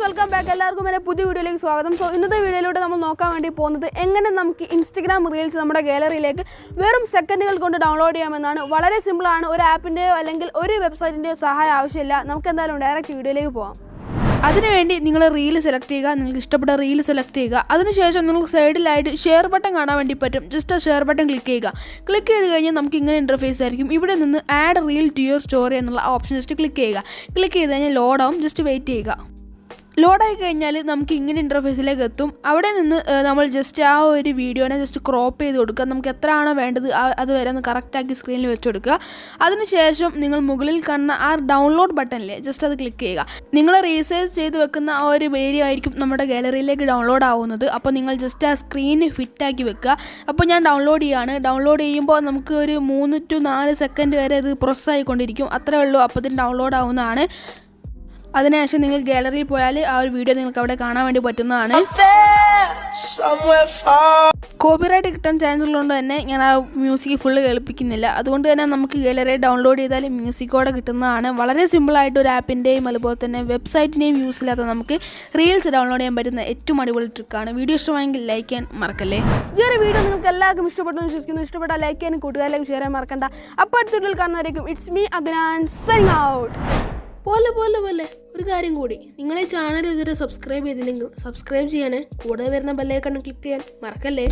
welcome back. എല്ലാവർക്കും എൻ്റെ പുതിയ വീഡിയോയിലേക്ക് സ്വാഗതം. സോ ഇന്നത്തെ വീഡിയോയിലൂടെ നമ്മൾ നോക്കാൻ വേണ്ടി പോകുന്നത് എങ്ങനെ നമുക്ക് ഇൻസ്റ്റാഗ്രാം റീൽസ് നമ്മുടെ ഗാലറിയിലേക്ക് വെറും സെക്കൻഡുകൾ കൊണ്ട് ഡൗൺലോഡ് ചെയ്യാമെന്നാണ്. വളരെ സിമ്പിൾ ആണ്. ഒരു ആപ്പിൻ്റെയോ അല്ലെങ്കിൽ ഒരു വെബ്സൈറ്റിൻ്റെയോ സഹായം ആവശ്യമില്ല. നമുക്ക് എന്തായാലും ഡയറക്റ്റ് വീഡിയോയിലേക്ക് പോകാം. അതിനുവേണ്ടി നിങ്ങൾ റീൽ സെലക്ട് ചെയ്യുക, നിങ്ങൾക്ക് ഇഷ്ടപ്പെട്ട റീൽ സെലക്ട് ചെയ്യുക. അതിനുശേഷം നിങ്ങൾക്ക് സൈഡിലായിട്ട് ഷെയർ ബട്ടൺ കാണാൻ വേണ്ടി പറ്റും. ജസ്റ്റ് ആ ഷെയർ ബട്ടൺ ക്ലിക്ക് ചെയ്യുക. ക്ലിക്ക് ചെയ്ത് കഴിഞ്ഞാൽ നമുക്ക് ഇങ്ങനെ ഇൻ്റർഫേസ് ആയിരിക്കും. ഇവിടെ നിന്ന് add reel to your story എന്നുള്ള ഓപ്ഷൻ ജസ്റ്റ് ക്ലിക്ക് ചെയ്യുക. ക്ലിക്ക് ചെയ്ത് കഴിഞ്ഞാൽ ലോഡ് ആവും. ജസ്റ്റ് വെയിറ്റ് ചെയ്യുക. ലോഡായി കഴിഞ്ഞാൽ നമുക്ക് ഇങ്ങനെ ഇൻ്റർഫേസിലേക്ക് എത്തും. അവിടെ നിന്ന് നമ്മൾ ജസ്റ്റ് ആ ഒരു വീഡിയോനെ ജസ്റ്റ് ക്രോപ്പ് ചെയ്ത് കൊടുക്കുക. നമുക്ക് എത്ര ആണോ വേണ്ടത് അതുവരെ ഒന്ന് കറക്റ്റാക്കി സ്ക്രീനിൽ വെച്ച് കൊടുക്കുക. അതിനുശേഷം നിങ്ങൾ മുകളിൽ കാണുന്ന ആ ഡൗൺലോഡ് ബട്ടണില്ലേ ജസ്റ്റ് അത് ക്ലിക്ക് ചെയ്യുക. നിങ്ങൾ റീസേർച്ച് ചെയ്ത് വെക്കുന്ന ആ ഒരു ഏരിയ ആയിരിക്കും നമ്മുടെ ഗാലറിയിലേക്ക് ഡൗൺലോഡ് ആവുന്നത്. അപ്പോൾ നിങ്ങൾ ജസ്റ്റ് ആ സ്ക്രീന് ഫിറ്റാക്കി വെക്കുക. അപ്പോൾ ഞാൻ ഡൗൺലോഡ് ചെയ്യുകയാണ്. ഡൗൺലോഡ് ചെയ്യുമ്പോൾ നമുക്ക് ഒരു 3 to 4 സെക്കൻഡ് വരെ ഇത് പ്രോസസ് ആയിക്കൊണ്ടിരിക്കും. അത്രേ ഉള്ളൂ. അപ്പോൾ ഇതിന് ഡൗൺലോഡ് ആവുന്നതാണ്. അതിനുശേഷം നിങ്ങൾ ഗാലറിയിൽ പോയാൽ ആ ഒരു വീഡിയോ നിങ്ങൾക്ക് അവിടെ കാണാൻ വേണ്ടി പറ്റുന്നതാണ്. കോപ്പിറൈറ്റ് കിട്ടാൻ ചാൻസ് ഉള്ളതുകൊണ്ട് തന്നെ ഞാൻ ആ മ്യൂസിക് ഫുള്ള് കേൾപ്പിക്കുന്നില്ല. അതുകൊണ്ട് തന്നെ നമുക്ക് ഗാലറി ഡൗൺലോഡ് ചെയ്താൽ മ്യൂസിക്കോടെ കിട്ടുന്നതാണ്. വളരെ സിമ്പിളായിട്ട് ഒരു ആപ്പിൻ്റെയും അതുപോലെ തന്നെ വെബ്സൈറ്റിൻ്റെയും യൂസ് ഇല്ലാത്ത നമുക്ക് റീൽസ് ഡൗൺലോഡ് ചെയ്യാൻ പറ്റുന്ന ഏറ്റവും അടിപൊളി ട്രിക്കാണ്. വീഡിയോ ഇഷ്ടമായെങ്കിൽ ലൈക്ക് ചെയ്യാൻ മറക്കല്ലേ. ഈ ഒരു വീഡിയോ നിങ്ങൾക്ക് എല്ലാവർക്കും ഇഷ്ടപ്പെട്ടെന്ന് വിശ്വസിക്കുന്നു. ഇഷ്ടപ്പെട്ടാൽ ലൈക്ക് ചെയ്യാനും കൂട്ടുകാരിലേക്ക് ഷെയർ ചെയ്യാൻ മറക്കണ്ട. അപ്പോൾ അടുത്ത വീഡിയോയിൽ കാണുന്നതായിരിക്കും. It's me Adnan signing out. പോലെ ഒരു കാര്യം കൂടി, നിങ്ങളെ ചാനൽ ഇതുവരെ സബ്സ്ക്രൈബ് ചെയ്തില്ലെങ്കിൽ സബ്സ്ക്രൈബ് ചെയ്യണേ. കൂടെ വരുന്ന ബെല്ലൈക്കൺ ക്ലിക്ക് ചെയ്യാൻ മറക്കല്ലേ.